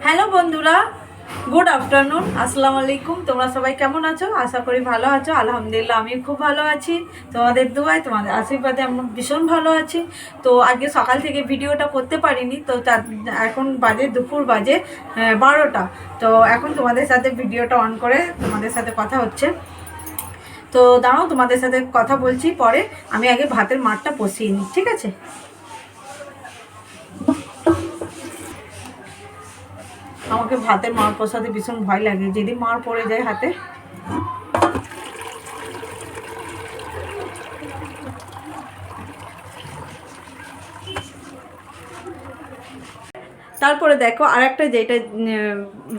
Hello বন্ধুরা, good afternoon, আসসালামু আলাইকুম। তোমরা সবাই কেমন আছো? আশা করি ভালো আছো। আলহামদুলিল্লাহ আমি খুব ভালো আছি। তোমাদের দোয়ায়, তোমাদের আশীর্বাদে আমি ভীষণ ভালো আছি। তো আজকে সকাল থেকে ভিডিওটা করতে পারিনি, তো এখন বাজে দুপুর বাজে 12টা। তো এখন তোমাদের সাথে ভিডিওটা অন করে তোমাদের সাথে কথা হচ্ছে। তো দাঁড়াও, তোমাদের সাথে কথা বলছি পরে। আমি আগে ভাতের মাঠটা বসিয়ে নিই, ঠিক আছে? আমাকে ভাতের মার প্রসাদে ভীষণ ভয় লাগে, যদি মার পড়ে যায় হাতে। তারপরে দেখো আর একটা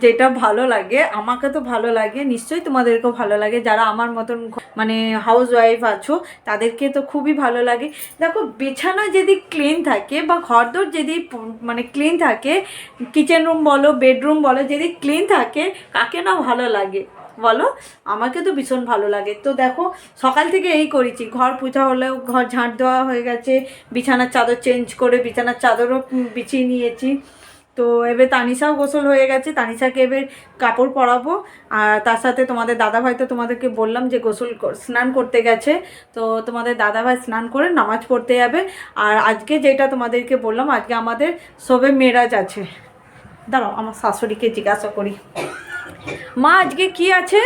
যেটা ভালো লাগে, আমাকে তো ভালো লাগে, নিশ্চয়ই তোমাদেরকেও ভালো লাগে। যারা আমার মতন মানে হাউস ওয়াইফ আছো তাদেরকে তো খুবই ভালো লাগে। দেখো, বিছানা যদি ক্লিন থাকে বা ঘরদোর যদি মানে ক্লিন থাকে, কিচেন রুম বলো বেডরুম বলো, যদি ক্লিন থাকে, কাকে না ভালো লাগে বলো? আমাকে তো ভীষণ ভালো লাগে। তো দেখো, সকাল থেকে এই করেছি, ঘর পোছা হলেও ঘর ঝাঁট দেওয়া হয়ে গেছে, বিছানার চাদর চেঞ্জ করে বিছানার চাদরও বিছিয়ে নিয়েছি। তো এবার তানিশাও গোসল হয়ে গেছে, তানিশাকে এবার কাপড় পরাবো। আর তার সাথে তোমাদের দাদাভাই তো তোমাদেরকে বললাম যে স্নান করতে গেছে। তো তোমাদের দাদাভাই স্নান করে নামাজ পড়তে যাবে। আর আজকে যেটা তোমাদেরকে বললাম, আজকে আমাদের শবে মেরাজ আছে। দাঁড়াও, আমার শাশুড়িকে জিজ্ঞাসা করি। মা, আজকে কি আছে?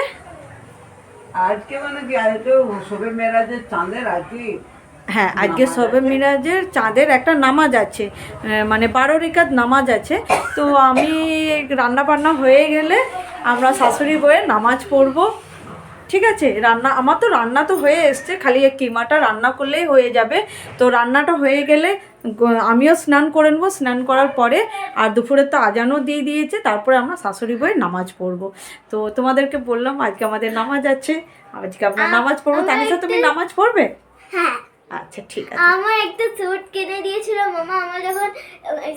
আজকে মানে কি, আজকে শবে মেরাজের চাঁদের আজকে হ্যাঁ, আজকে শবে মিরাজের চাঁদের একটা নামাজ আছে, মানে 12 রেখাত নামাজ আছে। তো আমি রান্না বান্না হয়ে গেলে আমরা শাশুড়ি বয়ে নামাজ পড়বো, ঠিক আছে? আমার তো রান্না তো হয়ে এসছে, খালি এই কিমাটা রান্না করলেই হয়ে যাবে। তো রান্নাটা হয়ে গেলে আমিও স্নান করে নেবো, স্নান করার পরে আর দুপুরে তো আজানও দিয়ে দিয়েছে, তারপরে আমরা শাশুড়ি বয়ে নামাজ পড়বো। তো তোমাদেরকে বললাম আজকে আমাদের নামাজ আছে, আজকে আমরা নামাজ পড়বো। তানিশা, তুমি নামাজ পড়বে? হ্যাঁ, আচ্ছা, ঠিক আছে। আমার একটা স্যুট কিনে দিয়েছিল মামা। আমার যখন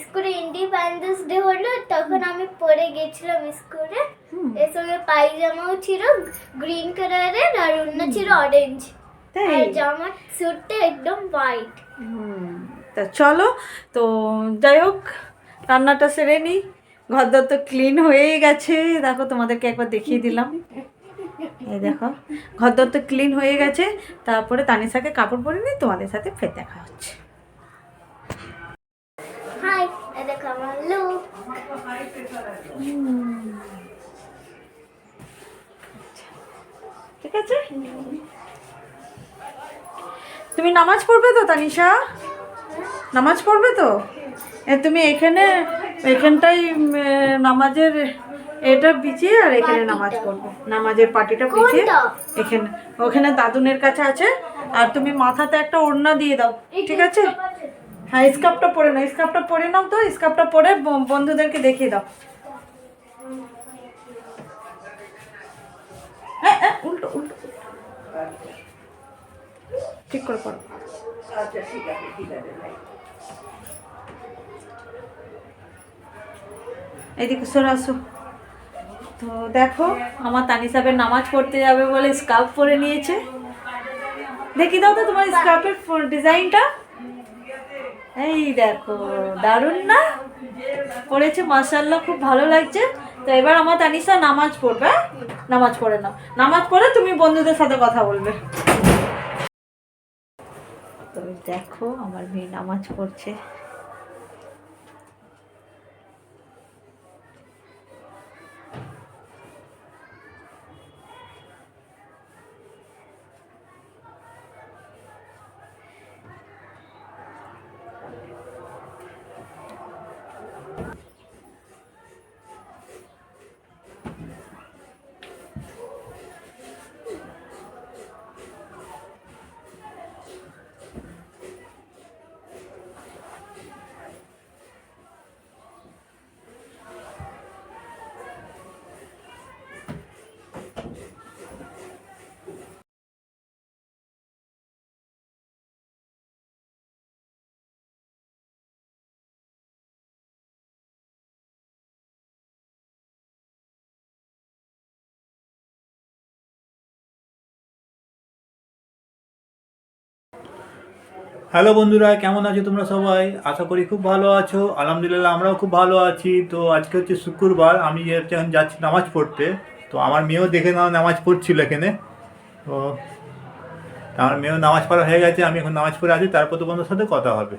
স্কুলে ইন্ডিপেন্ডেন্স ডে হলো তখন আমি পরে গেছিলাম স্কুলে। এর সঙ্গে পায়জামাও ছিল গ্রিন কালারের আর অন্য ছিল অরেঞ্জ, আর জামার স্যুটটা একদম হোয়াইট। তা চলো, তো যাই হোক, রান্নাটা সেরে নিই। ঘরদর তো ক্লিন হয়েই গেছে, দেখো তোমাদেরকে একবার দেখিয়ে দিলাম। এই দেখো, ঘরদর তো ক্লিন হয়ে গেছে। তারপরে তানিশাকে কাপড় পরে নিই, তোমাদের সাথে ফের দেখা হচ্ছে। হাই, এই দেখো আমার লুক। ঠিক আছে, তুমি নামাজ পড়বে তো তানিশা? নামাজ পড়বে তো? তুমি এখানটাই নামাজের এটা বিছিয়ে, আর এখানে নামাজ পড়বে, নামাজের পাটিটা বিছিয়ে এখানে। ওখানে দাদুনের কাছে আছে। আর তুমি মাথাতে একটা ওড়না দিয়ে দাও, ঠিক আছে? হ্যাঁ, স্কার্ফটা পরে নাও, স্কার্ফটা পরে নাও। তো স্কার্ফটা পরে বন্ধুদেরকে দেখিয়ে দাও। উল্টো উল্টো, ঠিক করে পড়ো। আচ্ছা, ঠিক আছে, ঠিক আছে। এদিকে সরে আসো। তো দেখো, আমার তানিশাবের নামাজ পড়তে যাবে বলে স্কার্ফ পরে নিয়েছে। দেখি দাও তো তোমার স্কার্ফের ডিজাইনটা। এই দেখো, দারুণ না? পড়েছে, মাশাআল্লাহ, খুব ভালো লাগছে। তো এবার আমার তানিশা নামাজ পড়বে। নামাজ পড়ে নাও, নামাজ পড়ে তুমি বন্ধুদের সাথে কথা বলবে। তো দেখো, আমার মেয়ে নামাজ পড়ছে। হ্যালো বন্ধুরা, কেমন আছো তোমরা সবাই? আশা করি খুব ভালো আছো। আলহামদুলিল্লাহ আমরাও খুব ভালো আছি। তো আজকে হচ্ছে শুক্রবার, আমি এখন যাচ্ছি নামাজ পড়তে। তো আমার মেয়েও দেখে নাও নামাজ পড়ছিল এখানে। তো আমার মেয়েও নামাজ পড়া হয়ে গেছে, আমি এখন নামাজ পড়ে আছি, তারপর তো বন্ধুর সাথে কথা হবে।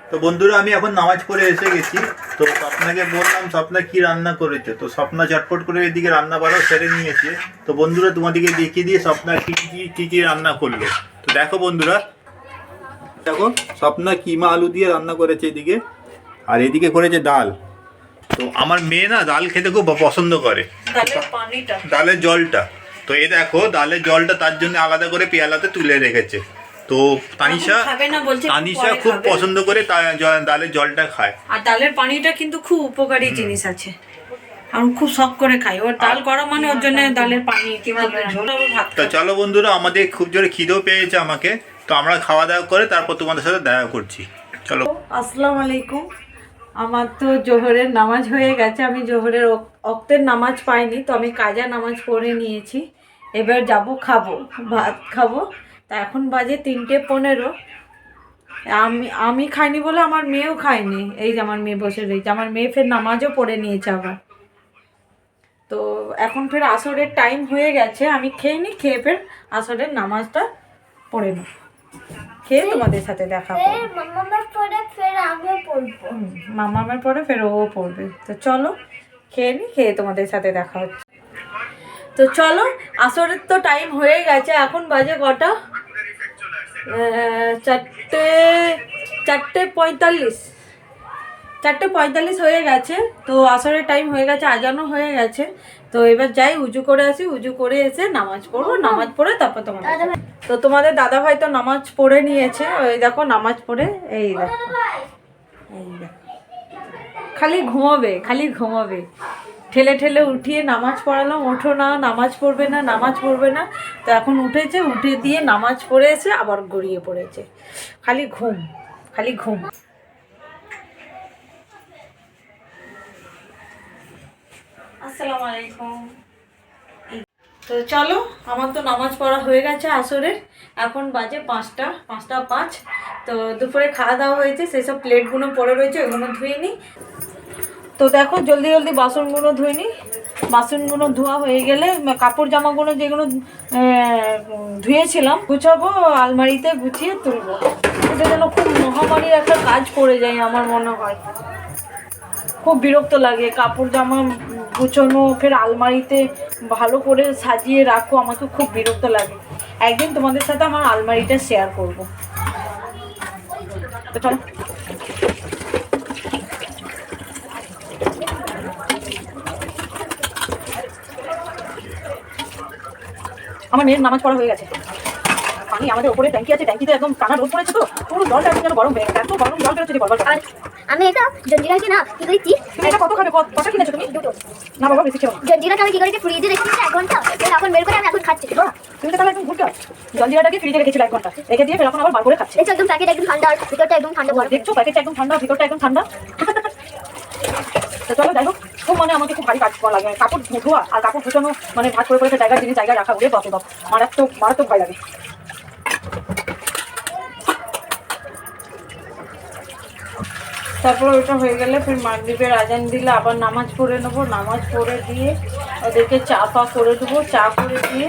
তো বন্ধুরা, আমি এখন নামাজ পড়ে এসে গেছি। তো স্বপ্নাকে বললাম স্বপ্না কি রান্না করেছে। তো স্বপ্না চটপট করে এদিকে রান্না বাড়াও সেরে নিয়েছে। তো বন্ধুরা তোমাদেরকে দেখিয়ে দিয়ে স্বপ্না কি রান্না করলো। তো দেখো বন্ধুরা, দেখো স্বপ্না কিমা আলু দিয়ে রান্না করেছে এদিকে, আর এদিকে করেছে ডাল। তো আমার মেয়ে না ডাল খেতে খুব পছন্দ করে, ডালের জলটা। তো এই দেখো ডালের জলটা তার জন্য আলাদা করে পেয়ালাতে তুলে রেখেছে। তো তানিশা খুব পছন্দ করে ডালের জলটা খায়। আর ডালের পানিটা কিন্তু খুব উপকারী জিনিস আছে, আমি খুব শখ করে খাই। ওর ডাল করা মানে ওর জন্য ডালের পানি কিংবা ঝোল আবার ভাত। তো চলো বন্ধুরা, আমাদের খুব জোরে খিদেও পেয়েছে আমাকে। তো আমরা খাওয়া দাওয়া করে তারপর তোমাদের সাথে দেখা করছি। চলো। আসসালামু আলাইকুম। আমার তো জোহরের নামাজ হয়ে গেছে, আমি জোহরের ওক্তের নামাজ পাইনি, তো আমি কাজা নামাজ পড়ে নিয়েছি। এবার যাব খাবো, ভাত খাবো। তা এখন বাজে 3:15। আমি খাইনি বলে আমার মেয়েও খায়নি। এই যে আমার মেয়ে বসে রয়েছে, আমার মেয়ে ফের নামাজও পড়ে নিয়েছে আবার। তো এখন ফের আসরের টাইম হয়ে গেছে, আমি খেয়ে নিই, খেয়ে ফের আসরের নামাজটা পড়ে নিই, খেয়ে তোমাদের সাথে দেখা করবো। মামার পরে ফের আমিও পড়বো। মামার পরে ফের ও পড়বে। তো চলো খেয়ে নিই, খেয়ে তোমাদের সাথে দেখা হচ্ছে। তো চলো, আসরের তো টাইম হয়ে গেছে, এখন বাজে কটা? 4:45। 4:45 হয়ে গেছে। তো আসরের টাইম হয়ে গেছে, আজানও হয়ে গেছে। তো এবার যাই উজু করে আসি, উজু করে এসে নামাজ পড়বো, নামাজ পড়ে তারপর তোমাদের দাদা ভাই তো নামাজ পড়ে নিয়েছে। ওই দেখো নামাজ পড়ে এই দেখো খালি ঘুমাবে। ঠেলে ঠেলে উঠিয়ে নামাজ পড়ালাম, ওঠো না, নামাজ পড়বে না। তো এখন উঠেছে, উঠে দিয়ে নামাজ পড়ে এসে আবার গড়িয়ে পড়েছে। খালি ঘুম। আসসালামু আলাইকুম। তো চলো, আমার তো নামাজ পড়া হয়ে গেছে আসরের। এখন বাজে 5:05। তো দুপুরে খাওয়া দাওয়া হয়েছে, সেসব প্লেটগুলো পড়ে রয়েছে, ওইগুলো ধুয়ে নিই। তো দেখো জলদি বাসনগুলো ধুয়ে নিই। বাসনগুলো ধোয়া হয়ে গেলে কাপড় জামাগুলো যেগুলো ধুয়েছিলাম গুছাবো, আলমারিতে গুছিয়ে তুলবো। এটা যেন খুব মহামারীর একটা কাজ পড়ে যায় আমার মনে হয়। খুব বিরক্ত লাগে কাপড় জামা গুছানো, ফের আলমারিতে ভালো করে সাজিয়ে রাখো, আমাকে খুব বিরক্ত লাগে। একদিন তোমাদের সাথে আমার আলমারিটা শেয়ার করবো। তো চলো। আমার মেয়ের নামাজ পড়া হয়ে গেছে। পানি আমাদের উপরে ট্যাঙ্কি আছে, ট্যাঙ্কিতে একদম টানা রোদ পড়েছে, তো পুরো জলটা একদম যেন গরম হয়ে গেছে, এত গরম জল বেরোচ্ছে যে বলবার কথা। আমি এটা জঞ্জিরাকে না কি করেছি, তুমি এটা কত খাবে? কটা কিনেছো তুমি? দুটো। না বাবা, বেশি খেও না। জঞ্জিরাকে আমি কি করেছি, ফ্রিজে রেখেছি 1 ঘন্টা, এখন বের করে আমি এখন খাচ্ছি। তুমি তো তাহলে একদম ভুলটা। জলজিরাটাকে ফ্রিজে রেখেছিল 1 ঘন্টা, রেখে দিয়ে ফের এখন আবার বার করে খাচ্ছে। দেখছো একদম প্যাকেট একদম ঠান্ডা, আর ভিতরটা একদম ঠান্ডা বরফ। দেখছো প্যাকেটটা একদম ঠান্ডা, ভিতরটা একদম ঠান্ডা। তো চলো যাই হোক, খুব মানে আমাকে খুব ভারী কাজ করা লাগে, কাপড় ধোয়া আর কাপড় ধুচানো, মানে ভাগ করে জায়গায় রাখা, উড়ে বাপে বাপ, মারাত্মক ভয় লাগে। তারপর ওটা হয়ে গেলে ফের মাগরিবের আজান দিলে আবার নামাজ পড়ে নেবো। নামাজ পড়ে দিয়ে ওদেরকে চা করে দেবো। চা করে দিয়ে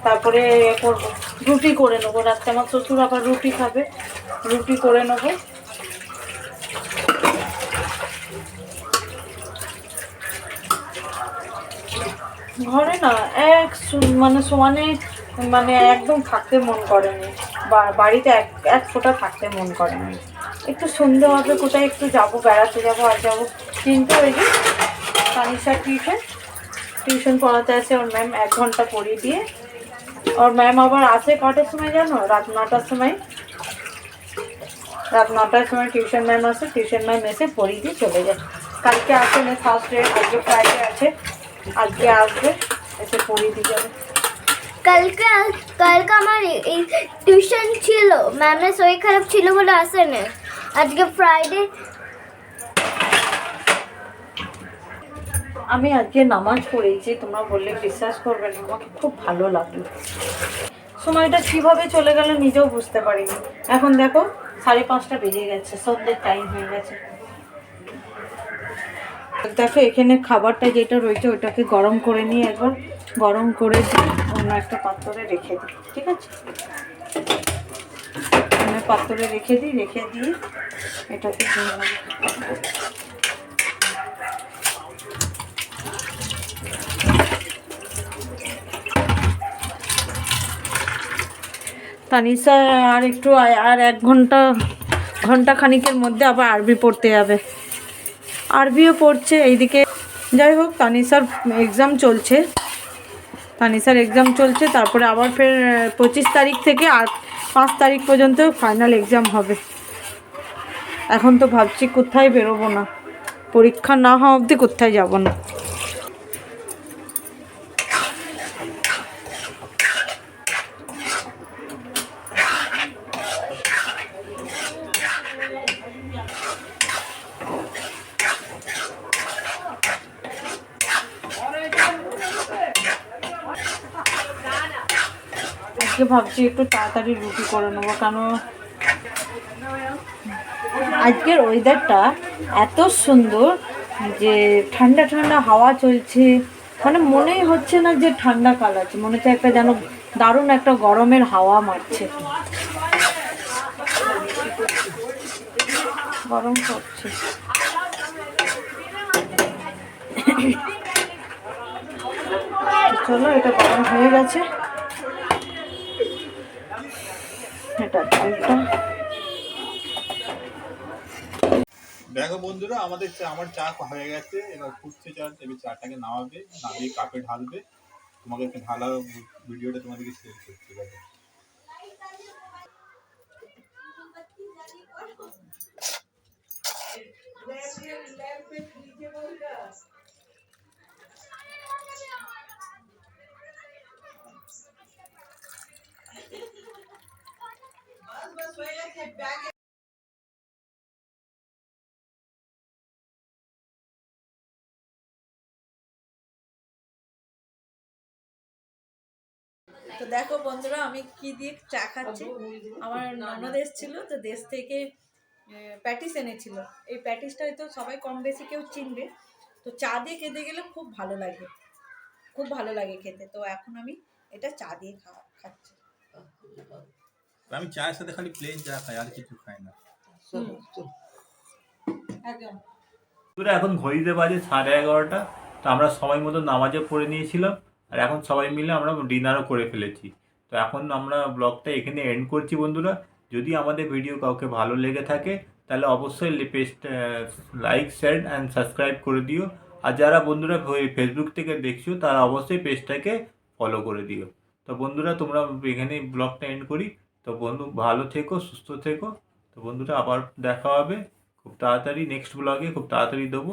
তারপরে করবো, রুটি করে নেবো। রাত্রে আমার শ্বশুর আবার রুটি খাবে, রুটি করে নেবো। ঘরে না সমানে একদম থাকতে মন করেনি, বাড়িতে এক ফোঁটা থাকতে মন করেনি। একটু সন্ধে হবে, কোথায় একটু যাবো, বেড়াতে যাবো আর যাবো। কিন্তু ওই যে তানিশা টিউশন পড়াতে আসে ওর ম্যাম, 1 ঘন্টা পড়িয়ে দিয়ে ওর ম্যাম আবার আসে কটার সময় জানো? রাত 9টার সময়। রাত 9টার সময় টিউশন ম্যাম আসে, টিউশন ম্যাম এসে পড়িয়ে দিয়ে চলে যায়। কালকে আসে না, থার্সডে, আজকে ফ্রাইডে আছে, আজকে আসবে, এসে পড়িয়ে দিয়ে যাবে। কালকে আমার এই টিউশন ছিল, ম্যামের শরীর খারাপ ছিল বলে আসে না। আজকে ফ্রাইডে। আমি আজকে নামাজ পড়েছি, তোমরা বললে বিশ্বাস করবে না, আমাকে খুব ভালো লাগলো। সময়টা কিভাবে চলে গেল নিজেও বুঝতে পারিনি। এখন দেখো 5:30 বেজে গেছে, সন্ধ্যের টাইম হয়ে গেছে। দেখো এখানে খাবারটা যেটা রয়েছে ওটাকে গরম করে নিয়ে একবার গরম করে দিয়ে অন্য একটা পাত্রে রেখে দিই, ঠিক আছে? অন্য পাত্রে রেখে দিয়ে এটাকে দিয়ে নেবো। তানিশা আর একটু আর 1 ঘন্টা খানিকের মধ্যে আবার আরবি পড়তে যাবে, আরবিও পড়ছে এইদিকে। যাই হোক, তানিশার এক্সাম চলছে, তারপরে আবার ফের 25 তারিখ থেকে আর 5 তারিখ পর্যন্ত ফাইনাল এক্সাম হবে। এখন তো ভাবছি কোথায় বেরোবো না, পরীক্ষা না হওয়া অবধি কোথায় যাব না। আজকে ভাবছি একটু তাড়াতাড়ি রুটি করে নেবো, কারণ আজকের ওয়েদারটা এত সুন্দর যে ঠান্ডা ঠান্ডা হাওয়া চলছে, মানে মনেই হচ্ছে না যে ঠান্ডা কাল আছে, মনে হচ্ছে একটা যেন দারুণ একটা গরমের হাওয়া মারছে, গরম করছে। চলো, এটা গরম হয়ে গেছে, এটা দেখো বন্ধুরা, আমার চা হয়ে গেছে, এবার ফুটছে চা, এবার চাটাকে নামিয়ে কাপে ঢালবে। তোমাকে একটা ঢালা ভিডিওটা তোমাদেরকে শেয়ার করতে পারবে। তো দেখো বন্ধুরা, আমি কি দিয়ে চা খাচ্ছি। আমার ননদ এসেছিল, তো দেশ থেকে প্যাটিস এনেছিল। এই প্যাটিসটা হয়তো সবাই কম বেশি কেউ চিনবে। তো চা দিয়ে খেতে গেলে খুব ভালো লাগে খেতে। তো এখন আমি এটা চা দিয়ে খাচ্ছি। আমি চায়ের সাথে খালি প্লেন চা খাই, আর কিছু খাই না। একদম। এখন ঘড়িতে বাজে 11:30। তো আমরা সময় মতো নামাজে পড়ে নিয়েছিলাম, আর এখন সবাই মিলে আমরা ডিনারও করে ফেলেছি। তো এখন আমরা ব্লগটা এখানে এন্ড করছি বন্ধুরা। যদি আমাদের ভিডিও কাউকে ভালো লেগে থাকে তাহলে অবশ্যই পেজটা লাইক, শেয়ার অ্যান্ড সাবস্ক্রাইব করে দিও। আর যারা বন্ধুরা ফেসবুক থেকে দেখছো তারা অবশ্যই পেজটাকে ফলো করে দিও। তো বন্ধুরা, তোমরা এখানে ব্লগটা এন্ড করি। তো বন্ধু, ভালো থেকো, সুস্থ থেকো। তো বন্ধুরা, আবার দেখা হবে খুব তাড়াতাড়ি, নেক্সট ব্লগে খুব তাড়াতাড়ি দেবো।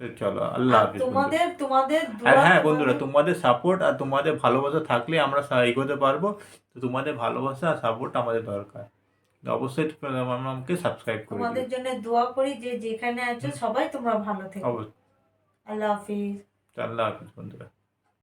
তো চলো, আল্লাহ হাফিজ। তোমাদের আর হ্যাঁ বন্ধুরা, তোমাদের সাপোর্ট আর তোমাদের ভালোবাসা থাকলে আমরা এগোতে পারবো। তো তোমাদের ভালোবাসা আর সাপোর্ট আমাদের দরকার। তো অবশ্যই আমাকে সাবস্ক্রাইব করে তোমাদের জন্য দোয়া করি, যে যেখানে আছো সবাই তোমরা ভালো থেকো। অবশ্যই। আল্লাহ হাফিজ। আল্লাহ হাফিজ বন্ধুরা।